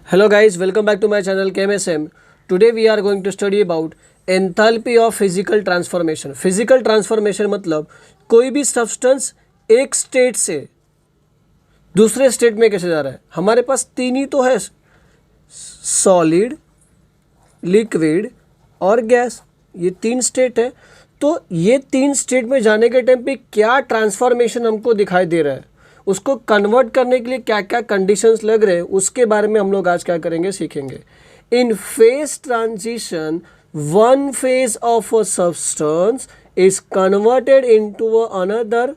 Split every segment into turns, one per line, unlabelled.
Hello guys, welcome back to my channel KMSM. Today we are going to study about enthalpy of physical transformation. Physical transformation मतलब कोई भी substance एक state से दूसरे state में कैसे जा रहा है। हमारे पास तीन ही तो है, सॉलिड, लिक्विड और गैस। ये तीन स्टेट है। तो ये तीन स्टेट में जाने के टाइम पे क्या ट्रांसफॉर्मेशन हमको दिखाई दे रहा है, उसको कन्वर्ट करने के लिए क्या क्या कंडीशंस लग रहे हैं, उसके बारे में हम लोग आज क्या करेंगे, सीखेंगे। In phase transition one phase of a substance is converted into another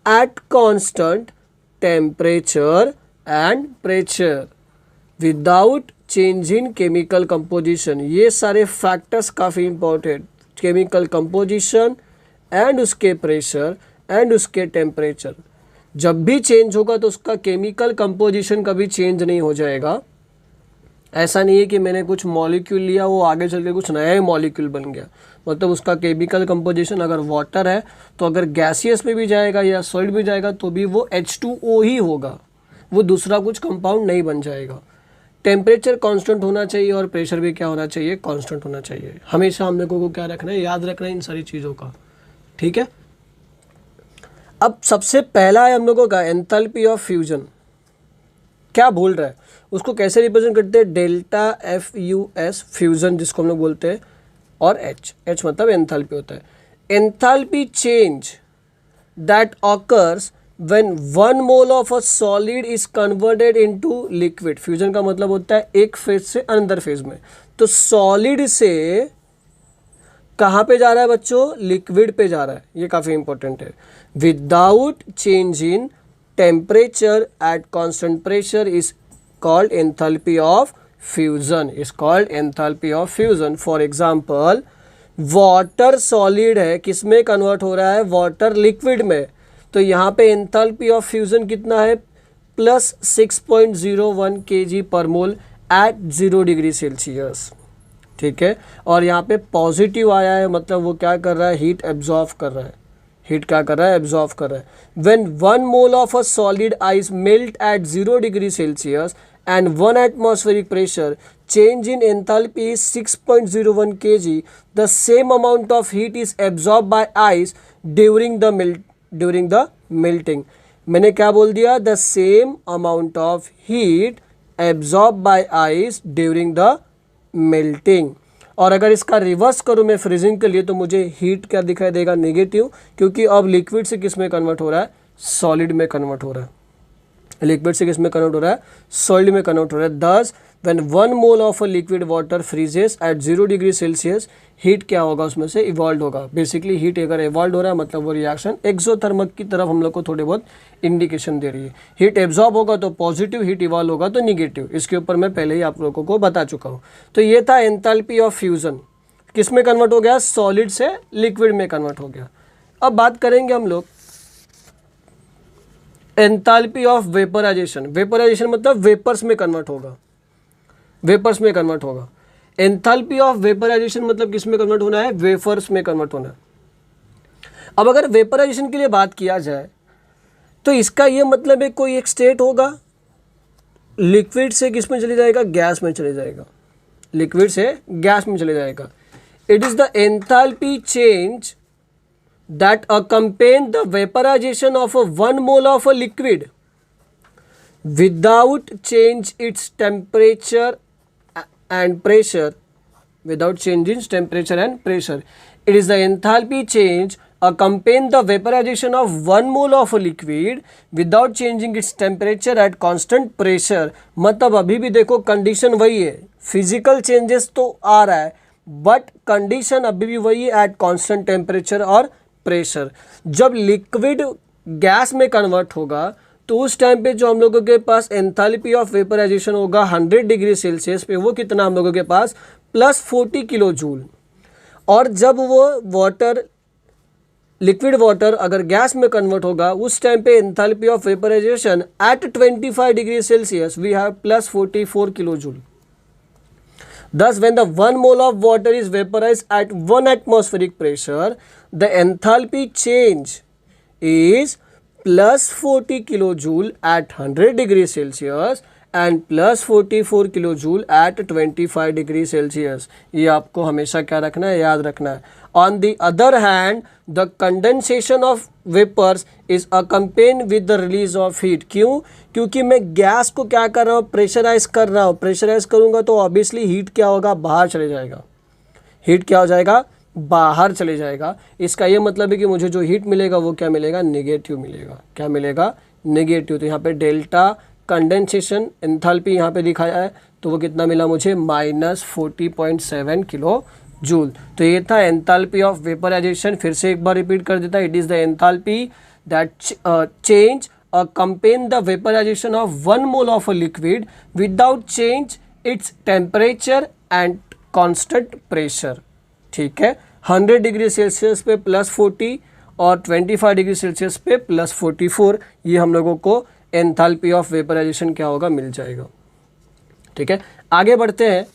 at constant temperature and pressure without change in chemical composition. ये सारे फैक्टर्स काफ़ी इंपॉर्टेंट, केमिकल कंपोजिशन एंड उसके प्रेशर एंड उसके टेम्परेचर। जब भी चेंज होगा तो उसका केमिकल कंपोजिशन कभी चेंज नहीं हो जाएगा। ऐसा नहीं है कि मैंने कुछ मॉलिक्यूल लिया वो आगे चल के कुछ नया ही मॉलिक्यूल बन गया। मतलब उसका केमिकल कंपोजिशन अगर वाटर है तो अगर गैसियस में भी जाएगा या सॉलिड में जाएगा तो भी वो H2O ही होगा, वो दूसरा कुछ कंपाउंड नहीं बन जाएगा। टेम्परेचर कांस्टेंट होना चाहिए और प्रेशर भी क्या होना चाहिए, कांस्टेंट होना चाहिए। हमेशा हम लोगों को क्या रखना है, याद रखना है इन सारी चीज़ों का, ठीक है। अब सबसे पहला है हम लोगों का एंथैल्पी ऑफ फ्यूजन। क्या बोल रहा है, उसको कैसे रिप्रेजेंट करते हैं, डेल्टा FUS फ्यूजन जिसको हम लोग बोलते हैं, और H मतलब एंथैल्पी होता है। Enthalpy change that occurs when one mole of a solid is converted into liquid. Fusion का मतलब होता है एक फेज से अनदर फेज में। तो सॉलिड से कहाँ पे जा रहा है बच्चों, लिक्विड पे जा रहा है। ये काफ़ी इंपॉर्टेंट है। Without change in temperature at constant pressure is called enthalpy of fusion, is called enthalpy of fusion. For example water solid है, किस में कन्वर्ट हो रहा है, वाटर लिक्विड में। तो यहाँ पे एंथैल्पी ऑफ फ्यूजन कितना है, प्लस 6.01 kg पर मोल एट 0 डिग्री सेल्सियस, ठीक है। और यहाँ पे पॉजिटिव आया है, मतलब वो क्या कर रहा है, हीट एब्जॉर्व कर रहा है। हीट क्या कर रहा है, एब्जॉर्व कर रहा है। When one mole of a solid ice melt eight 0 degree Celsius and 1 atmospheric pressure, change in enthalpy is 6.01 kg. The same amount of heat is absorbed by ice during the melting. मैंने क्या बोल दिया, the same amount of heat absorbed by ice during the melting। और अगर इसका reverse करूँ मैं freezing के लिए तो मुझे हीट क्या दिखाई देगा, नेगेटिव, क्योंकि अब लिक्विड से किस में कन्वर्ट हो रहा है, सॉलिड में कन्वर्ट हो रहा है। लिक्विड से किस में कन्वर्ट हो रहा है, सॉलिड में कन्वर्ट हो रहा है। Thus when one mole of a liquid water freezes at 0 degree Celsius, heat क्या होगा, उसमें से इवॉल्व होगा। बेसिकली हीट अगर इवॉल्व हो रहा है मतलब वो रिएक्शन एक्सोथर्मिक की तरफ हम लोग को थोड़े बहुत इंडिकेशन दे रही है। हीट एब्जॉर्ब होगा तो पॉजिटिव, हीट इवॉल्व होगा तो निगेटिव। इसके ऊपर मैं पहले ही आप लोगों को बता चुका हूँ। तो ये था एंथैल्पी ऑफ फ्यूजन, किस में कन्वर्ट हो गया, सॉलिड से लिक्विड में कन्वर्ट हो गया। अब बात करेंगे हम लोग एंथैल्पी ऑफ वेपराइजेशन। वेपराइजेशन मतलब वेपर्स में कन्वर्ट होगा, वेपर्स में कन्वर्ट होगा। एंथैल्पी ऑफ वेपराइजेशन मतलब किस में कन्वर्ट होना है, वेफर्स में कन्वर्ट होना है। अब अगर वेपराइजेशन के लिए बात किया जाए तो इसका ये मतलब है कोई एक स्टेट होगा, लिक्विड से किस में चले जाएगा, गैस में चले जाएगा, लिक्विड से गैस में चले जाएगा। It is the enthalpy change that accompany the vaporization of a 1 mole of a liquid without change its temperature and pressure, without change in temperature and pressure. It is the enthalpy change accompany the vaporization of 1 mole of a liquid without changing its temperature at constant pressure। मतलब अभी भी देखो condition वही है, physical changes तो आ रहा है but condition अभी भी वही है, एट कांस्टेंट टेम्परेचर और प्रेशर। जब लिक्विड गैस में कन्वर्ट होगा तो उस टाइम पे जो हम लोगों के पास एंथैल्पी ऑफ वेपराइजेशन होगा 100 डिग्री सेल्सियस पे, वो कितना हम लोगों के पास, प्लस 40 किलो जूल। और जब वो वाटर, लिक्विड वाटर अगर गैस में कन्वर्ट होगा उस टाइम पे enthalpy of vaporization at 25 degree Celsius we have plus 44 kilo joule. Thus, when the 1 mole of water is vaporized at 1 atmospheric pressure, the enthalpy change is plus 40 kilojoule at 100 degrees Celsius and plus 44 kilo joule at 25 degree Celsius. ये आपको हमेशा क्या रखना है, याद रखना है। On the other hand the condensation of vapours is accompanied with the release of heat. क्यों? क्योंकि मैं गैस को क्या कर रहा हूँ, प्रेशराइज कर रहा हूँ। प्रेशराइज करूँगा तो ऑब्वियसली हीट क्या होगा, बाहर चले जाएगा। हीट क्या हो जाएगा, बाहर चले जाएगा। इसका ये मतलब है कि मुझे जो हीट मिलेगा वो क्या मिलेगा, नेगेटिव मिलेगा। क्या मिलेगा, नेगेटिव। तो यहाँ पे डेल्टा कंडेंसेशन एंथैल्पी यहाँ पे दिखाया है, तो वो कितना मिला मुझे, -40.7 किलो जूल। तो ये था एंथैल्पी ऑफ वेपराइजेशन। फिर से एक बार रिपीट कर देता है, it is the enthalpy that change accompany the vaporization of 1 mole of a liquid without change its temperature and constant pressure। ठीक है, 100 डिग्री सेल्सियस पे +40 और 25 डिग्री सेल्सियस पे +44, ये हम लोगों को एंथैल्पी ऑफ वेपराइजेशन क्या होगा, मिल जाएगा। ठीक है, आगे बढ़ते हैं।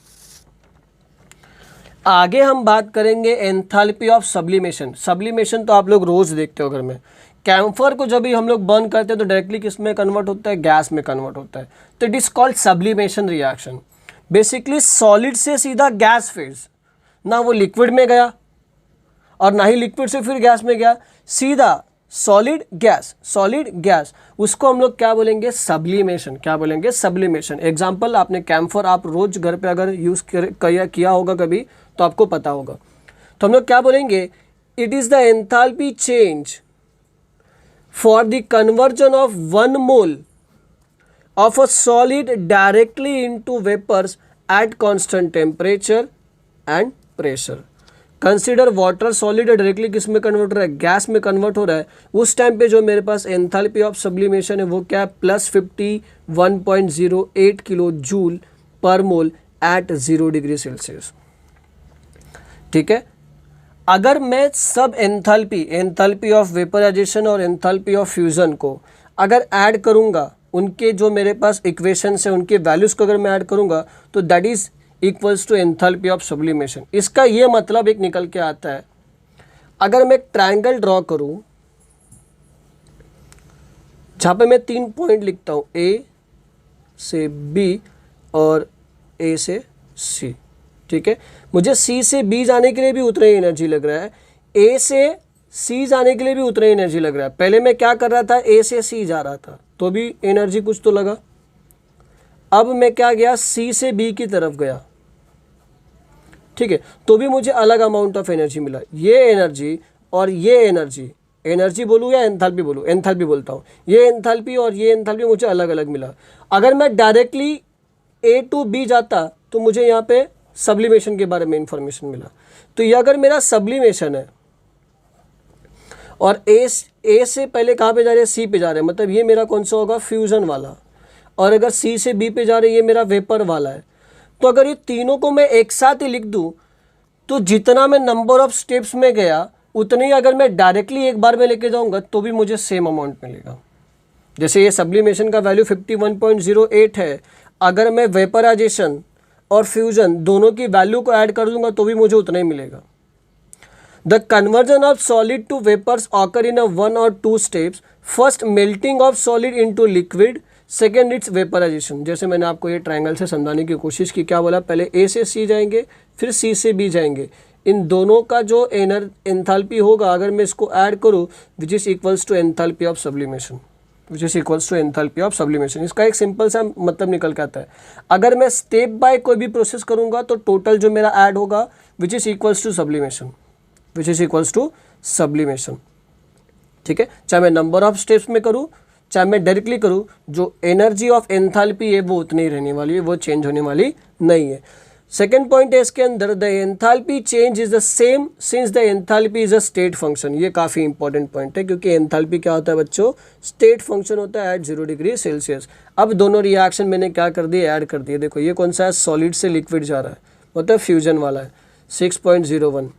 आगे हम बात करेंगे एंथैल्पी ऑफ सब्लिमेशन। सब्लिमेशन तो आप लोग रोज देखते हो घर में। कैम्फर को जब भी हम लोग बर्न करते हैं तो डायरेक्टली किस में कन्वर्ट होता है, गैस में कन्वर्ट होता है। तो it is called sublimation reaction. Basically solid से सीधा गैस फेज, ना वो लिक्विड में गया और ना ही लिक्विड से फिर गैस में गया, सीधा सॉलिड गैस, सॉलिड गैस, उसको हम लोग क्या बोलेंगे, सब्लिमेशन। क्या बोलेंगे, सब्लिमेशन। एग्जाम्पल, आपने कैम्फर आप रोज घर पे अगर यूज किया होगा कभी तो आपको पता होगा। तो हम लोग क्या बोलेंगे, it is the enthalpy change for the conversion of 1 mole of a solid directly into vapors at constant temperature and pressure। Consider water solid directly किस में कन्वर्ट हो रहा है, गैस में कन्वर्ट हो रहा है। उस टाइम पे जो मेरे पास एंथैल्पी ऑफ सब्लिमेशन है वो क्या है, +51.08 किलो जूल पर मोल एट 0 डिग्री सेल्सियस। ठीक है, अगर मैं सब एंथैल्पी ऑफ वेपराइजेशन और एंथैल्पी ऑफ फ्यूज़न को अगर ऐड करूंगा, उनके जो मेरे पास इक्वेशंस है उनके वैल्यूज़ को अगर मैं ऐड करूंगा तो that is equals to enthalpy of sublimation. इसका ये मतलब एक निकल के आता है, अगर मैं एक ट्रायंगल ड्रॉ करूं जहाँ पे मैं 3 पॉइंट लिखता हूँ, ए से बी और ए से सी। ठीक है, मुझे सी से बी जाने के लिए भी उतना ही एनर्जी लग रहा है, ए से सी जाने के लिए भी उतना ही एनर्जी लग रहा है। पहले मैं क्या कर रहा था, ए से सी जा रहा था तो भी एनर्जी कुछ तो लगा। अब मैं क्या गया, सी से बी की तरफ गया, ठीक है, तो भी मुझे अलग अमाउंट ऑफ एनर्जी मिला। ये एनर्जी और ये एनर्जी बोलूँ या एंथैल्पी बोलूँ, एंथैल्पी बोलता हूँ, ये एंथैल्पी और ये एंथैल्पी मुझे अलग अलग मिला। अगर मैं डायरेक्टली ए टू बी जाता तो मुझे यहाँ पे सब्लिमेशन के बारे में इंफॉर्मेशन मिला। तो ये अगर मेरा सब्लिमेशन है और ए से पहले कहाँ पे जा रहे हैं, सी पे जा रहे हैं, मतलब ये मेरा कौन सा होगा, फ्यूज़न वाला। और अगर सी से बी पे जा रहे हैं, ये मेरा वेपर वाला है। तो अगर ये तीनों को मैं एक साथ ही लिख दूँ तो जितना मैं नंबर ऑफ स्टेप्स में गया उतने ही अगर मैं डायरेक्टली एक बार में लेके जाऊँगा तो भी मुझे सेम अमाउंट मिलेगा। जैसे ये सब्लिमेशन का वैल्यू 51.08 है, अगर मैं वेपराइजेशन और फ्यूजन दोनों की वैल्यू को ऐड कर दूंगा तो भी मुझे उतना ही मिलेगा। The conversion of solid to vapours occur in a 1 or 2 steps. First melting of solid into liquid, second its vaporization. जैसे मैंने आपको ये ट्रायंगल से समझाने की कोशिश की, क्या बोला, पहले ए से सी जाएंगे फिर सी से बी जाएंगे। इन दोनों का जो एंथैल्पी होगा अगर मैं इसको ऐड करूँ, which is equals to enthalpy of sublimation, which is equals to enthalpy of sublimation. इसका एक सिंपल सा मतलब निकल के आता है, अगर मैं स्टेप बाय कोई भी प्रोसेस करूंगा तो टोटल जो मेरा ऐड होगा which is equals to sublimation, which is equals to sublimation. ठीक है, चाहे मैं नंबर ऑफ स्टेप्स में करूं चाहे मैं डायरेक्टली करूं, जो एनर्जी ऑफ एंथैल्पी है वो उतनी ही रहने वाली है, वो चेंज होने वाली नहीं है। सेकेंड पॉइंट है इसके अंदर, the enthalpy change is the same since the enthalpy is a state function. ये काफ़ी इंपॉर्टेंट पॉइंट है क्योंकि एंथैल्पी क्या होता है बच्चों, स्टेट फंक्शन होता है एट 0 डिग्री सेल्सियस। अब दोनों रिएक्शन मैंने क्या कर दिए, ऐड कर दिए। देखो ये कौन सा है, सॉलिड से लिक्विड जा रहा है मतलब फ्यूजन वाला है, 6.01,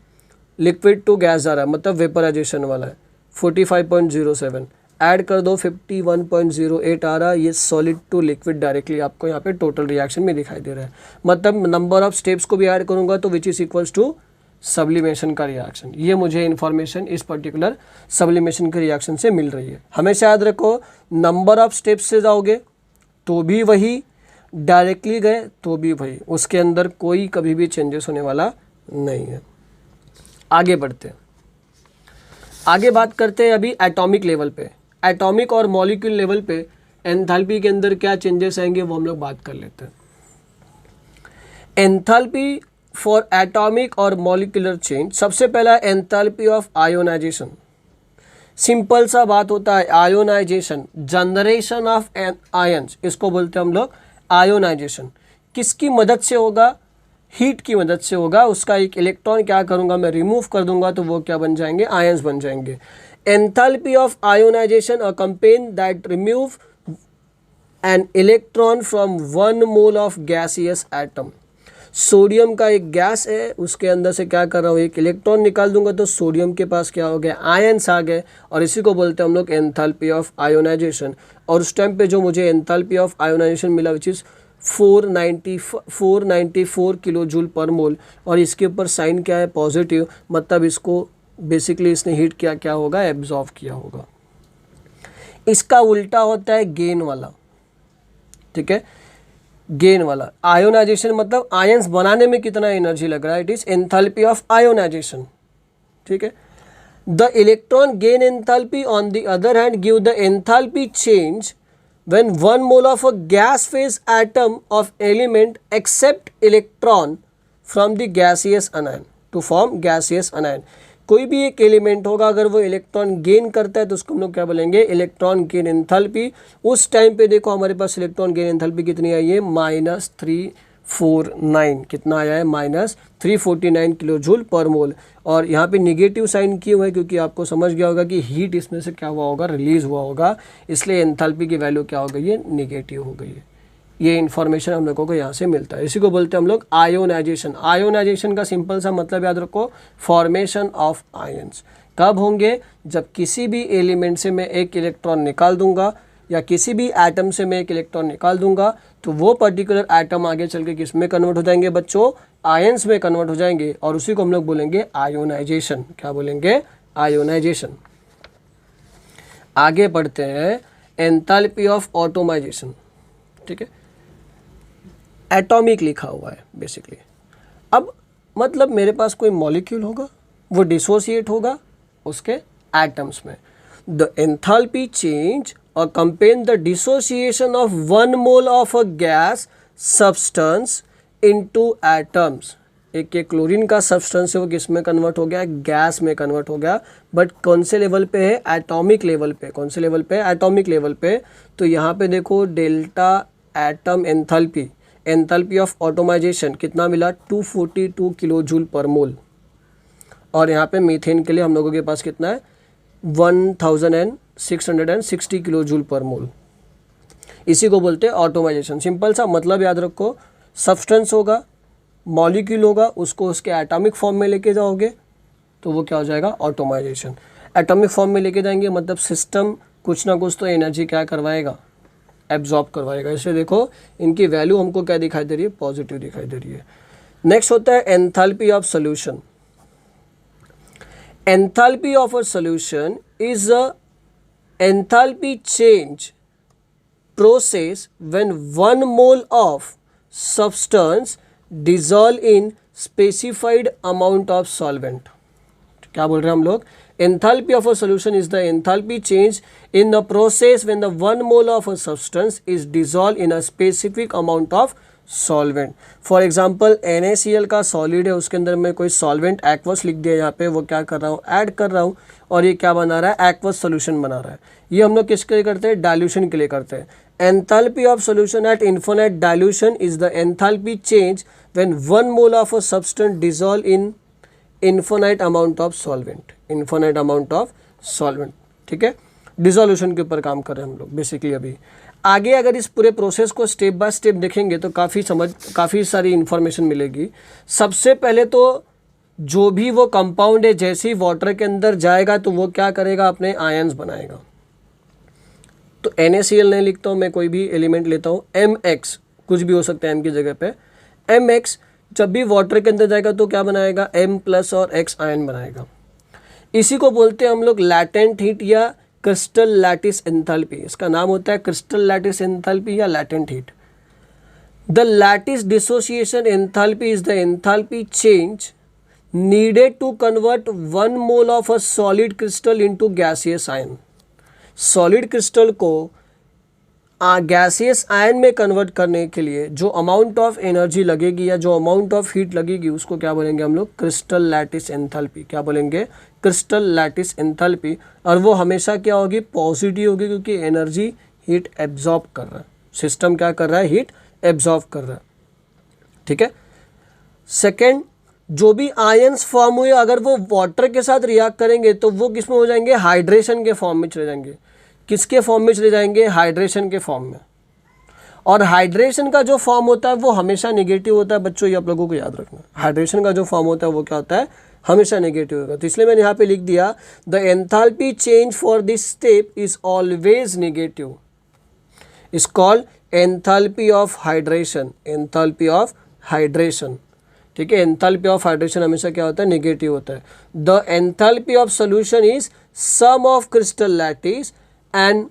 लिक्विड टू गैस जा रहा है मतलब वेपराइजेशन वाला है, 45.07, ऐड कर दो 51.08 आ रहा है, ये सॉलिड टू लिक्विड डायरेक्टली आपको यहाँ पे टोटल रिएक्शन में दिखाई दे रहा है। मतलब नंबर ऑफ स्टेप्स को भी ऐड करूँगा तो which is equals to sublimation का रिएक्शन। ये मुझे इन्फॉर्मेशन इस पर्टिकुलर सब्लिमेशन के रिएक्शन से मिल रही है। हमेशा याद रखो, नंबर ऑफ स्टेप्स से जाओगे तो भी वही, डायरेक्टली गए तो भी भाई उसके अंदर कोई कभी भी चेंजेस होने वाला नहीं है। आगे बढ़ते हैं, आगे बात करते हैं अभी एटॉमिक लेवल पे। एटॉमिक और मॉलिक्यूल लेवल पे एंथैल्पी के अंदर क्या चेंजेस आएंगे वो हम लोग बात कर लेते हैं। एंथैल्पी फॉर एटॉमिक और मॉलिक्यूलर चेंज, सबसे पहला एंथैल्पी ऑफ आयोनाइजेशन। सिंपल सा बात होता है, आयोनाइजेशन, जनरेशन ऑफ आयंस, इसको बोलते हैं हम लोग आयोनाइजेशन। किसकी मदद से होगा? हीट की मदद से होगा। उसका एक इलेक्ट्रॉन क्या करूंगा मैं, रिमूव कर दूंगा, तो वो क्या बन जाएंगे? आयंस बन जाएंगे। Enthalpy of ionization accompany that remove an electron from 1 mole of gaseous atom. Sodium का एक गैस है, उसके अंदर से क्या कर रहा हूँ, एक इलेक्ट्रॉन निकाल दूंगा तो सोडियम के पास क्या हो गया? आयंस आ गए, और इसी को बोलते हैं हम लोग एंथैल्पी ऑफ आयोनाइजेशन। और उस टाइम पे जो मुझे एंथैल्पी ऑफ आयोनाइजेशन मिला विच इज़ 494 किलो जूल पर मोल, और इसके ऊपर साइन क्या है? पॉजिटिव, मतलब इसको बेसिकली इसने हीट किया, क्या होगा? एब्जॉर्व किया होगा। इसका उल्टा होता है गेन वाला, ठीक है, गेन वाला। आयोनाइजेशन मतलब आयंस बनाने में कितना एनर्जी लग रहा है, it is enthalpy of ionization, ठीक है। The electron gain enthalpy on the other hand give the enthalpy change when 1 mole of a gas phase atom of element accept electron from the gaseous anion to form gaseous anion। कोई भी एक element होगा, अगर वो electron gain करता है तो उसको हम लोग क्या बोलेंगे? Electron gain enthalpy. उस टाइम पे देखो हमारे पास इलेक्ट्रॉन गेन एंथैल्पी कितनी आई है? -349। कितना आया है? -349 किलो जूल पर मोल। और यहाँ पे निगेटिव साइन क्यों है? क्योंकि आपको समझ गया होगा कि हीट इसमें से क्या हुआ होगा? रिलीज हुआ होगा, इसलिए एंथैल्पी की वैल्यू क्या हो गई है? निगेटिव हो गई है। ये इन्फॉर्मेशन हम लोगों को यहाँ से मिलता है। इसी को बोलते हैं हम लोग आयोनाइजेशन। आयोनाइजेशन का सिंपल सा मतलब याद रखो, फॉर्मेशन ऑफ आयंस। कब होंगे? जब किसी भी एलिमेंट से मैं एक इलेक्ट्रॉन निकाल दूंगा, या किसी भी एटम से मैं एक इलेक्ट्रॉन निकाल दूंगा, तो वो पर्टिकुलर एटम आगे चल के किस में कन्वर्ट हो जाएंगे बच्चों? आयंस में कन्वर्ट हो जाएंगे, और उसी को हम लोग बोलेंगे आयोनाइजेशन। क्या बोलेंगे? आयोनाइजेशन। आगे बढ़ते हैं, एंथैल्पी ऑफ ऑटोमाइजेशन, ठीक है। एटॉमिक लिखा हुआ है बेसिकली। अब मतलब मेरे पास कोई मॉलिक्यूल होगा, वो डिसोसिएट होगा उसके एटम्स में। द एंथैल्पी चेंज और campaign the dissociation of 1 mole of a gas substance into atoms. एक क्लोरीन का सब्सटेंस है, वो किस में कन्वर्ट हो गया? गैस में कन्वर्ट हो गया। बट कौन से लेवल पे है? एटॉमिक लेवल पे। कौन से लेवल पे? एटॉमिक लेवल पे। तो यहाँ पे देखो delta atom enthalpy, enthalpy of automisation कितना मिला? 242 किलो जूल पर मोल। और यहाँ पे मीथेन के लिए हम लोगों के पास कितना है? 1660 किलो जूल पर मोल। इसी को बोलते हैं ऑटोमाइजेशन। सिंपल सा मतलब याद रखो, सब्सटेंस होगा, मॉलिक्यूल होगा, उसको उसके एटॉमिक फॉर्म में लेके जाओगे तो वो क्या हो जाएगा? ऑटोमाइजेशन। एटॉमिक फॉर्म में लेके जाएंगे मतलब सिस्टम कुछ ना कुछ तो एनर्जी क्या करवाएगा? एब्जॉर्ब करवाएगा। इसलिए देखो इनकी वैल्यू हमको क्या दिखाई दे रही है? पॉजिटिव दिखाई दे रही है। नेक्स्ट होता है enthalpy of solution. Enthalpy of a solution is a enthalpy change process when 1 mole of substance dissolve in specified amount of solvent। क्या बोल रहे हैं हम लोग? Enthalpy of a solution is the enthalpy change in the process when the 1 mole of a substance is dissolved in a specific amount of solvent। For example NaCl का solid है, उसके अंदर मैं कोई solvent aqueous लिख दिया, यहाँ पे वो क्या कर रहा हूँ? ऐड कर रहा हूँ, और ये क्या बना रहा है? aqueous solution बना रहा है। ये हम लोग किसके लिए करते हैं? डाइल्यूशन के लिए करते हैं। Enthalpy of solution at infinite dilution is the enthalpy change when 1 mole of a substance dissolve in infinite amount of solvent। infinite amount of solvent, ठीक है। डिसोल्यूशन के ऊपर काम कर रहे हैं हम लोग बेसिकली। अभी आगे अगर इस पूरे प्रोसेस को स्टेप बाय स्टेप देखेंगे तो काफ़ी सारी इन्फॉर्मेशन मिलेगी। सबसे पहले तो जो भी वो कंपाउंड है, जैसे ही वाटर के अंदर जाएगा तो वो क्या करेगा? अपने आयंस बनाएगा। तो NaCl नहीं लिखता हूँ मैं, कोई भी एलिमेंट लेता हूँ, Mx कुछ भी हो सकता है M की जगह पे। Mx जब भी वाटर के अंदर जाएगा तो क्या बनाएगा? M+ और X आयन बनाएगा। इसी को बोलते हैं हम लोग लैटेंट हीट या क्रिस्टल लैटिस एंथैल्पी। इसका नाम होता है क्रिस्टल लैटिस एंथैल्पी या latent heat. The lattice dissociation enthalpy is the enthalpy change needed to convert 1 mole of a solid crystal into gaseous ion. Solid crystal को gaseous ion में convert करने के लिए जो अमाउंट ऑफ एनर्जी लगेगी या जो अमाउंट ऑफ हीट लगेगी उसको क्या बोलेंगे हम लोग? Crystal lattice enthalpy. क्या बोलेंगे? Crystal lattice enthalpy. और वो हमेशा क्या होगी? पॉजिटिव होगी, क्योंकि एनर्जी हीट एब्जॉर्ब कर रहा है. सिस्टम क्या कर रहा है? हीट एब्जॉर्ब कर रहा है. ठीक है. सेकेंड, जो भी आयंस फॉर्म हुए अगर वो वाटर के साथ रिएक्ट करेंगे तो वो किस में हो जाएंगे? हाइड्रेशन के फॉर्म में चले जाएंगे. किसके फॉर्म में चले जाएंगे? हाइड्रेशन के फॉर्म में. और हाइड्रेशन का जो फॉर्म होता है वो हमेशा नेगेटिव होता है बच्चों, ये आप लोगों को याद रखना. हाइड्रेशन का जो फॉर्म होता है वो क्या होता है? हमेशा नेगेटिव होगा. तो इसलिए मैंने यहाँ पे लिख दिया the enthalpy change for this step is always negative. Is called enthalpy of hydration. Enthalpy of hydration. ठीक है. एंथैल्पी ऑफ हाइड्रेशन हमेशा क्या होता है? नेगेटिव होता है. The enthalpy of solution is sum of crystal lattice and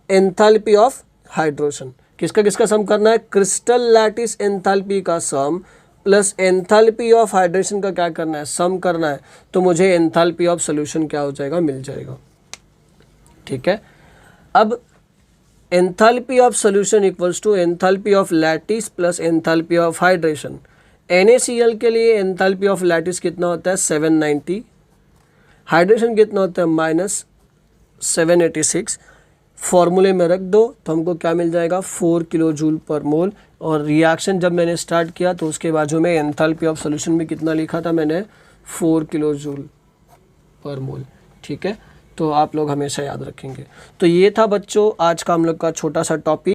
enthalpy of hydration. किसका किसका सम करना है? क्रिस्टल लैटिस एंथैल्पी का sum plus enthalpy of hydration का क्या करना है? सम करना है. तो मुझे एंथैल्पी ऑफ सोल्यूशन क्या हो जाएगा? मिल जाएगा. ठीक है. अब enthalpy of solution equals to enthalpy of lattice plus enthalpy of hydration. NaCl के लिए एंथैल्पी ऑफ लैटिस कितना होता है? 790. हाइड्रेशन कितना होता है? -786. फॉर्मूले में रख दो तो हमको क्या मिल जाएगा? 4 किलो जूल पर मोल. और रिएक्शन जब मैंने स्टार्ट किया तो उसके बाजू में एंथैल्पी ऑफ सोल्यूशन में कितना लिखा था मैंने? 4 किलो जूल पर मोल. ठीक है. तो आप लोग हमेशा याद रखेंगे. तो ये था बच्चों आज का हम लोग का छोटा सा टॉपिक.